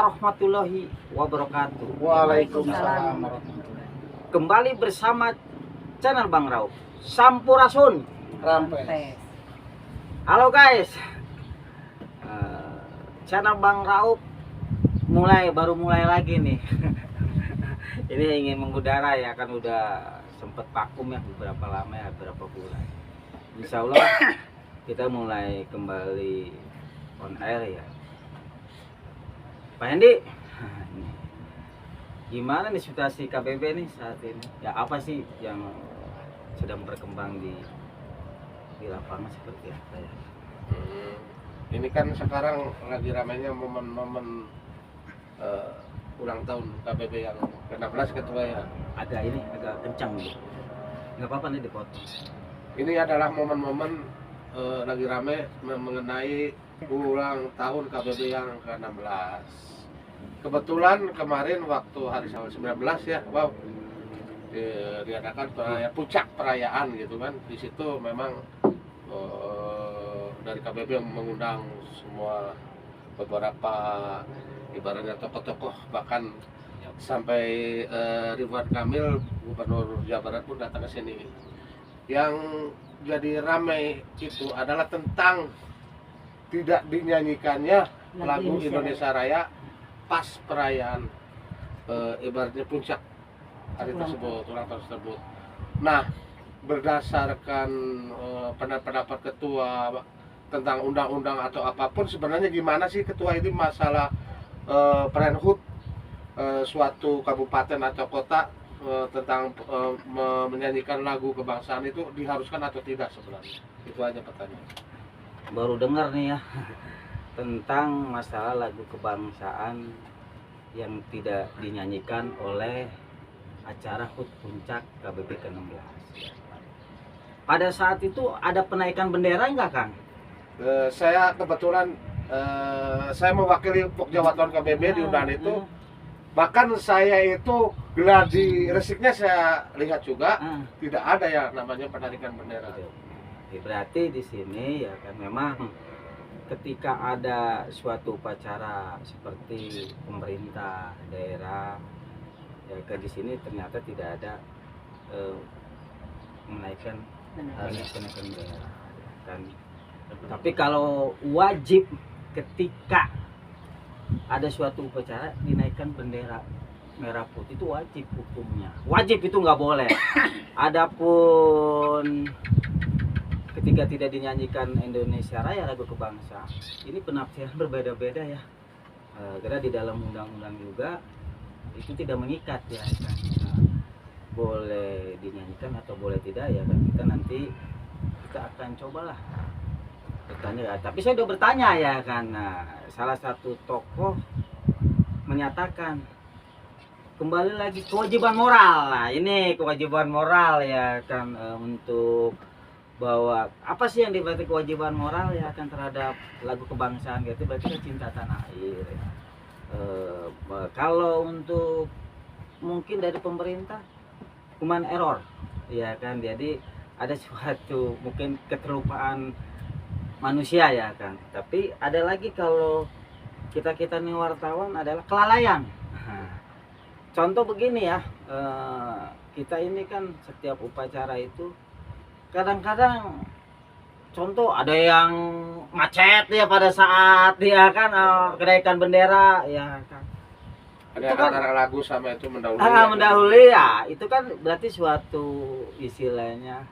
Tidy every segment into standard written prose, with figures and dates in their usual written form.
warahmatullahi wabarakatuh. Waalaikumsalam warahmatullahi. Kembali bersama channel Bang Raup Sampurasun Rampes. Halo guys, channel Bang Raup baru mulai lagi nih. Ini ingin mengudara ya, kan udah sempet vakum ya beberapa lama ya, beberapa bulan. Insya Allah kita mulai kembali on air ya. Pak Hendi, gimana nih situasi KBB nih saat ini? Ya apa sih yang sedang berkembang di lapangan seperti apa ya? Ini kan sekarang lagi ramainya momen-momen ulang tahun KBB yang ke-16 ketua ya. Agak kencang nih. Nggak apa-apa nih dipotong. Ini adalah momen-momen lagi rame mengenai ulang tahun KBB yang ke-16. Kebetulan kemarin waktu hari 19 ya, wow, diadakan puncak perayaan gitu kan. Di situ memang dari KBB mengundang semua beberapa ibaratnya tokoh-tokoh, bahkan sampai Ridwan Kamil, Gubernur Jawa Barat pun datang ke sini. Yang jadi ramai itu adalah tentang tidak dinyanyikannya lagu Indonesia Raya pas perayaan ibaratnya puncak hari tersebut, ulang tahun tersebut. Nah, berdasarkan pendapat ketua tentang undang-undang atau apapun, sebenarnya gimana sih ketua ini masalah perayaan HUT suatu kabupaten atau kota tentang menyanyikan lagu kebangsaan itu diharuskan atau tidak sebenarnya? Itu aja pertanyaan. Baru dengar nih ya tentang masalah lagu kebangsaan yang tidak dinyanyikan oleh acara HUT puncak KBB ke-16. Pada saat itu ada penaikan bendera enggak, Kang? Saya kebetulan saya mewakili Pokja Waton KBB di undangan itu. Bahkan saya itu gladi resiknya saya lihat juga tidak ada ya namanya penarikan bendera. Berarti di sini ya kan memang ketika ada suatu upacara seperti pemerintah daerah ya kan, di sini ternyata tidak ada menaikkan bendera kan. Tapi kalau wajib ketika ada suatu upacara dinaikkan bendera merah putih, itu wajib hukumnya. Wajib, itu nggak boleh. Adapun ketika tidak dinyanyikan Indonesia Raya, lagu kebangsaan, ini penafsiran berbeda-beda ya. Karena di dalam undang-undang juga itu tidak mengikat ya kan. Boleh dinyanyikan atau boleh tidak ya kan. Kita akan cobalah bertanya. Tapi saya udah bertanya ya kan. Salah satu tokoh menyatakan kembali lagi kewajiban moral. Nah, ini kewajiban moral ya kan, untuk bahwa apa sih yang diberarti kewajiban moral ya kan terhadap lagu kebangsaan gitu, berarti kan cinta tanah air ya. Kalau untuk mungkin dari pemerintah human error ya kan, jadi ada suatu mungkin keterlupaan manusia ya kan. Tapi ada lagi kalau kita nih wartawan adalah kelalaian. Contoh begini ya, kita ini kan setiap upacara itu kadang-kadang contoh ada yang macet ya pada saat dia kan kenaikan bendera ya kan. Ada antara lagu sama itu mendahului. Mendahului ya, itu kan berarti suatu istilahnya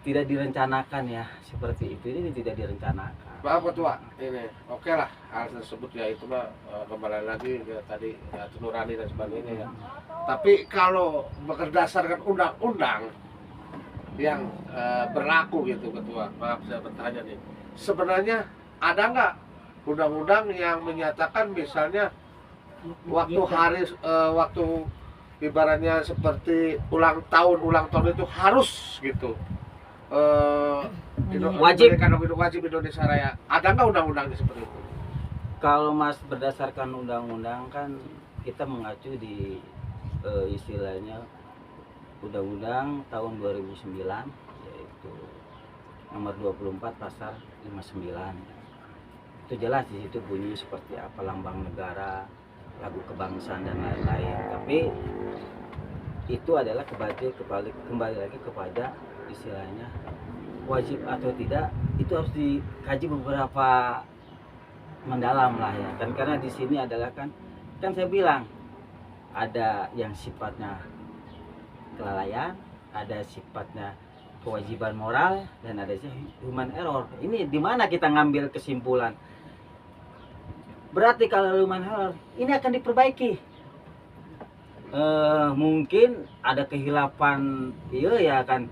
tidak direncanakan ya, seperti itu. Ini tidak direncanakan. Maaf ketua, ini oke lah hal tersebut ya, itu mah kembali lagi ya, tadi ya, nurani dan sebagainya ya. Tapi kalau berdasarkan undang-undang yang berlaku gitu ketua, maaf saya bertanya nih, sebenarnya ada nggak undang-undang yang menyatakan misalnya waktu hari waktu ibaratnya seperti ulang tahun itu harus gitu wajib Indonesia Raya? Ada nggak undang-undangnya seperti itu? Kalau Mas berdasarkan undang-undang kan kita mengacu di istilahnya Undang-Undang tahun 2009, yaitu nomor 24 pasal 59. itu jelas di situ bunyi seperti apa lambang negara, lagu kebangsaan dan lain-lain. Tapi itu adalah kembali lagi kepada istilahnya wajib atau tidak, itu harus dikaji beberapa mendalam lah ya kan, karena di sini adalah kan saya bilang ada yang sifatnya kelalaian, ada sifatnya kewajiban moral, dan ada human error. Ini di mana kita ngambil kesimpulan? Berarti kalau human error ini akan diperbaiki. Mungkin ada kehilapan, iya ya kan.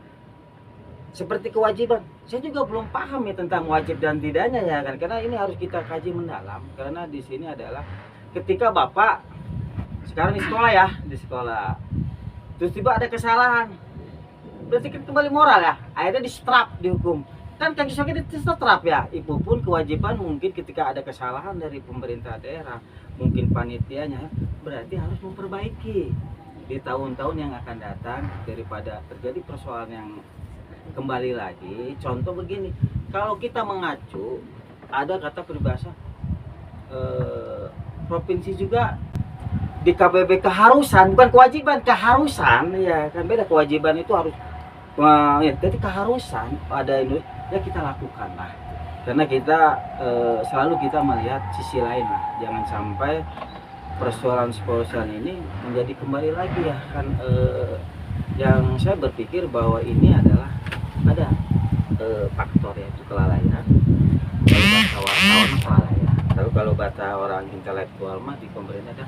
Seperti kewajiban, saya juga belum paham ya tentang wajib dan tidaknya ya kan, karena ini harus kita kaji mendalam. Karena di sini adalah ketika Bapak sekarang di sekolah, terus tiba ada kesalahan, berarti kan kembali moral ya, akhirnya distrap, dihukum. Kan kaki sakit distrap ya. Itu pun kewajiban mungkin ketika ada kesalahan dari pemerintah daerah, mungkin panitianya, berarti harus memperbaiki di tahun-tahun yang akan datang daripada terjadi persoalan yang kembali lagi. Contoh begini, kalau kita mengacu, ada kata peribahasa provinsi juga di KBB keharusan, bukan kewajiban, keharusan ya kan, beda. Kewajiban itu harus ya, jadi keharusan ada ini ya kita lakukan lah, karena kita selalu kita melihat sisi lain lah, jangan sampai persoalan ini menjadi kembali lagi ya kan. Yang saya berpikir bahwa ini adalah ada faktor, yaitu kelalaian. Kalau bahasa wartawan kelalaian, tapi kalau bahasa orang intelektual mah di pemerintah ada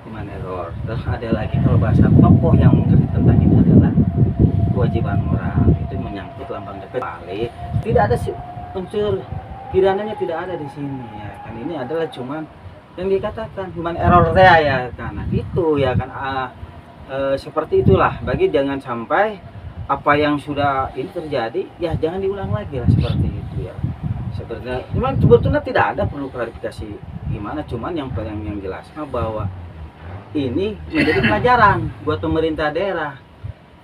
human error. Terus ada lagi kalau bahasa tokoh yang mengerti tentang ini adalah kewajiban moral, itu menyangkut lambang dekat balik. Tidak ada unsur pidananya, tidak ada di sini ya kan. Ini adalah cuman yang dikatakan human error ya kan. Nah, itu ya kan seperti itulah. Bagi jangan sampai apa yang sudah ini terjadi ya jangan diulang lagi lah, seperti itu ya. Sebenarnya memang sebetulnya tidak ada perlu klarifikasi gimana, cuman yang jelas bahwa ini menjadi pelajaran buat pemerintah daerah.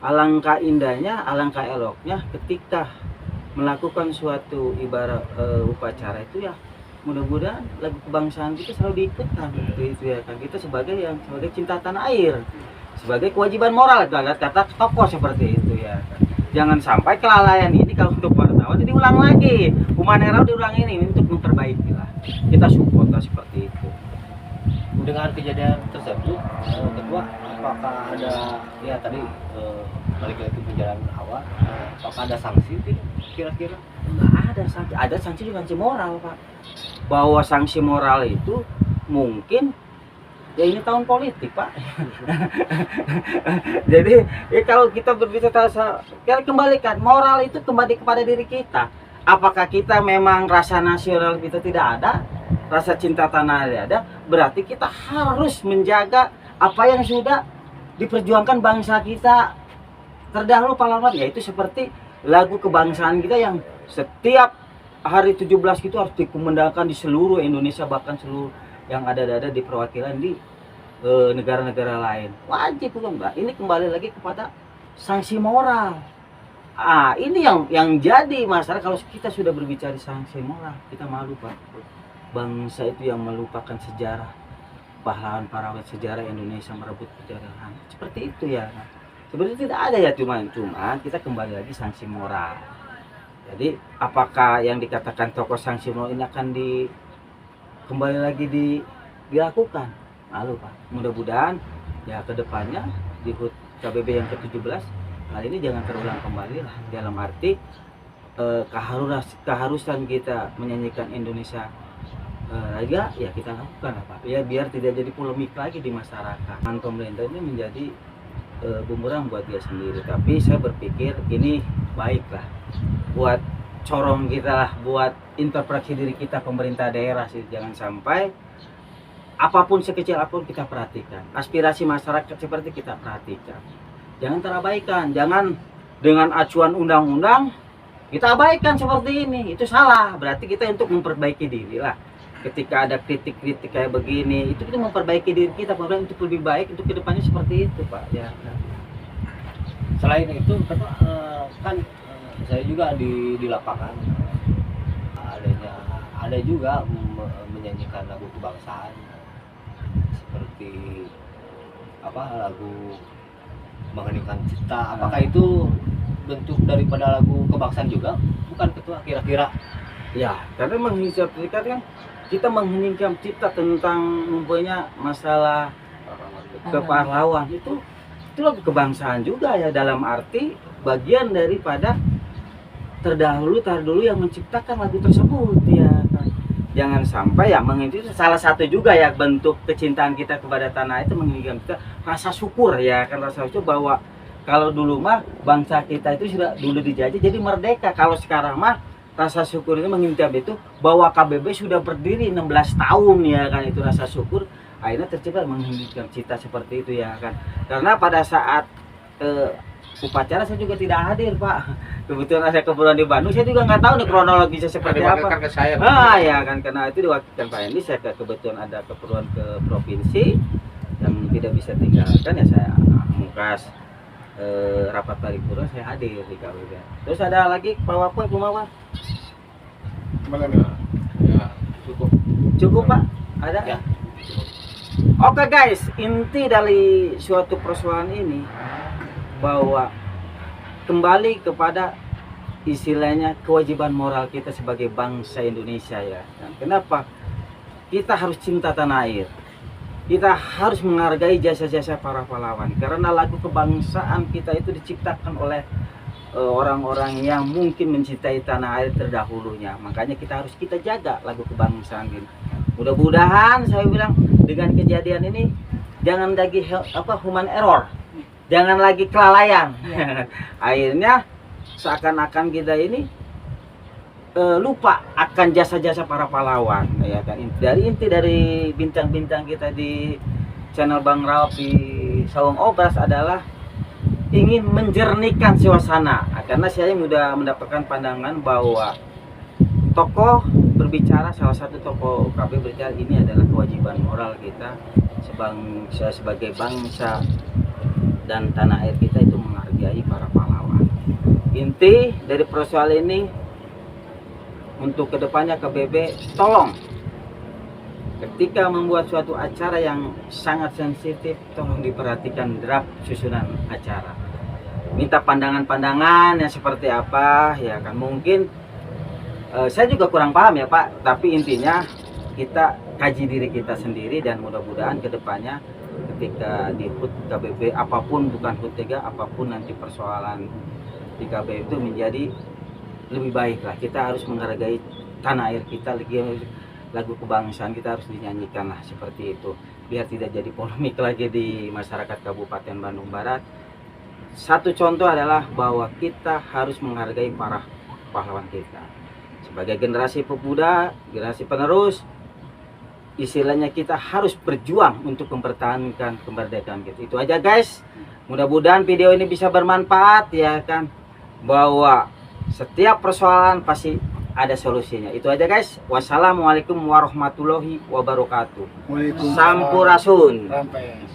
Alangkah indahnya, alangkah eloknya ketika melakukan suatu ibarat upacara itu ya, mudah-mudahan lagu kebangsaan kita selalu diikutkan gitu ya kan. Kita sebagai cinta tanah air, sebagai kewajiban moral, kata tokoh seperti itu ya kan. Jangan sampai kelalaian ini kalau untuk wartawan ini diulang lagi, human error diulang ini untuk memperbaiki lah. Kita support lah seperti itu. Dengan kejadian tersebut, Ketua, apakah ada ya tadi balik lagi penjelasan awal, apakah ada sanksi kira-kira? Nggak ada sanksi, ada sanksi juga sanksi moral Pak. Bahwa sanksi moral itu mungkin ya ini tahun politik Pak. Jadi ya kalau kita berbicara kita kembalikan moral itu kembali kepada diri kita. Apakah kita memang rasa nasional kita tidak ada, rasa cinta tanah air ada, berarti kita harus menjaga apa yang sudah diperjuangkan bangsa kita terdahulu pahlawan, yaitu seperti lagu kebangsaan kita yang setiap hari 17 itu harus dikumandangkan di seluruh Indonesia, bahkan seluruh yang ada di perwakilan di negara-negara lain. Wajib bukan Mbak? Ini kembali lagi kepada sanksi moral. Ini yang jadi masalah kalau kita sudah berbicara sanksi moral, kita malu Pak. Bangsa itu yang melupakan sejarah, pahlawan sejarah Indonesia merebut kejayaan. Seperti itu ya. Sebenarnya tidak ada ya, cuma kita kembali lagi sanksi moral. Jadi apakah yang dikatakan tokoh sanksi moral ini akan kembali lagi dilakukan? Lalu Pak, mudah-mudahan ya kedepannya di HUT KBB yang ke-17 hal ini jangan terulang kembali lah, dalam arti keharusan kita menyanyikan Indonesia Raya ya kita lakukan Pak ya, biar tidak jadi polemik lagi di masyarakat. Pemerintah ini menjadi bumerang buat dia sendiri, tapi saya berpikir ini baiklah buat corong kita lah, buat interpretasi diri kita pemerintah daerah sih. Jangan sampai apapun sekecil apapun kita perhatikan, aspirasi masyarakat seperti kita perhatikan, jangan terabaikan. Jangan dengan acuan undang-undang kita abaikan seperti ini, itu salah. Berarti kita untuk memperbaiki diri lah. Ketika ada kritik-kritik kayak begini, itu kita memperbaiki diri kita, untuk lebih baik untuk kedepannya seperti itu Pak ya. Selain itu kan saya juga di lapangan adanya ada juga menyanyikan lagu kebangsaan seperti lagu mengheningkan cipta. Apakah itu bentuk daripada lagu kebangsaan juga, bukan ketua kira-kira? Ya, karena menghisap kan kita mengheningkan cipta tentang mempunyai masalah kepahlawan itu lagu kebangsaan juga ya, dalam arti bagian daripada terdahulu yang menciptakan lagu tersebut ya kan. Jangan sampai ya itu salah satu juga ya bentuk kecintaan kita kepada tanah itu, menginginkan kita rasa syukur ya kan, rasa syukur bahwa kalau dulu mah bangsa kita itu sudah dulu dijajah jadi merdeka. Kalau sekarang mah rasa syukur ini menginginkan itu bahwa KBB sudah berdiri 16 tahun ya kan, itu rasa syukur akhirnya tercipta menginginkan cita seperti itu ya kan. Karena pada saat upacara saya juga tidak hadir Pak, kebetulan ada keperluan di Bandung, saya juga nggak tahu nih kronologisnya seperti apa. Ya kan, karena itu diwakilkan Pak Endi, saya kebetulan ada keperluan ke provinsi yang tidak bisa tinggalkan ya, saya mengkas rapat paripurna, saya hadir di KBB. Terus ada lagi Pak Wapun, Kumawa? Gimana nih? Ya, Cukup Pak? Ada? Ya. Oke guys, inti dari suatu persoalan ini bahwa kembali kepada istilahnya kewajiban moral kita sebagai bangsa Indonesia ya. Kenapa? Kita harus cinta tanah air. Kita harus menghargai jasa-jasa para pahlawan, karena lagu kebangsaan kita itu diciptakan oleh orang-orang yang mungkin mencintai tanah air terdahulunya. Makanya kita harus jaga lagu kebangsaan ini. Mudah-mudahan saya bilang dengan kejadian ini jangan lagi human error, jangan lagi kelalaian. Akhirnya seakan-akan kita ini lupa akan jasa-jasa para pahlawan ya kan. Inti dari bintang-bintang kita di channel Bang Raop di Sawang Obras adalah ingin menjernihkan suasana, karena saya sudah mendapatkan pandangan bahwa tokoh berbicara, salah satu tokoh KB berbicara, ini adalah kewajiban moral kita sebagai bangsa dan tanah air kita itu menghargai para pahlawan. Inti dari persoalan ini untuk kedepannya KBB tolong ketika membuat suatu acara yang sangat sensitif, tolong diperhatikan draft susunan acara. Minta pandangan-pandangan yang seperti apa ya kan, mungkin saya juga kurang paham ya Pak, tapi intinya kita kaji diri kita sendiri dan mudah-mudahan kedepannya ketika di HUT KBB apapun, bukan HUT 3, apapun nanti persoalan di KBB itu menjadi lebih baik lah. Kita harus menghargai tanah air kita, lagu kebangsaan kita harus dinyanyikan lah, seperti itu, biar tidak jadi polemik lagi di masyarakat Kabupaten Bandung Barat. Satu contoh adalah bahwa kita harus menghargai para pahlawan kita sebagai generasi pemuda, generasi penerus. Istilahnya kita harus berjuang untuk mempertahankan kemerdekaan kita. Itu aja guys, mudah-mudahan video ini bisa bermanfaat ya kan, bahwa setiap persoalan pasti ada solusinya. Itu aja guys. Wassalamualaikum warahmatullahi wabarakatuh. Waalaikumsalam. Sampurasun. Sampai.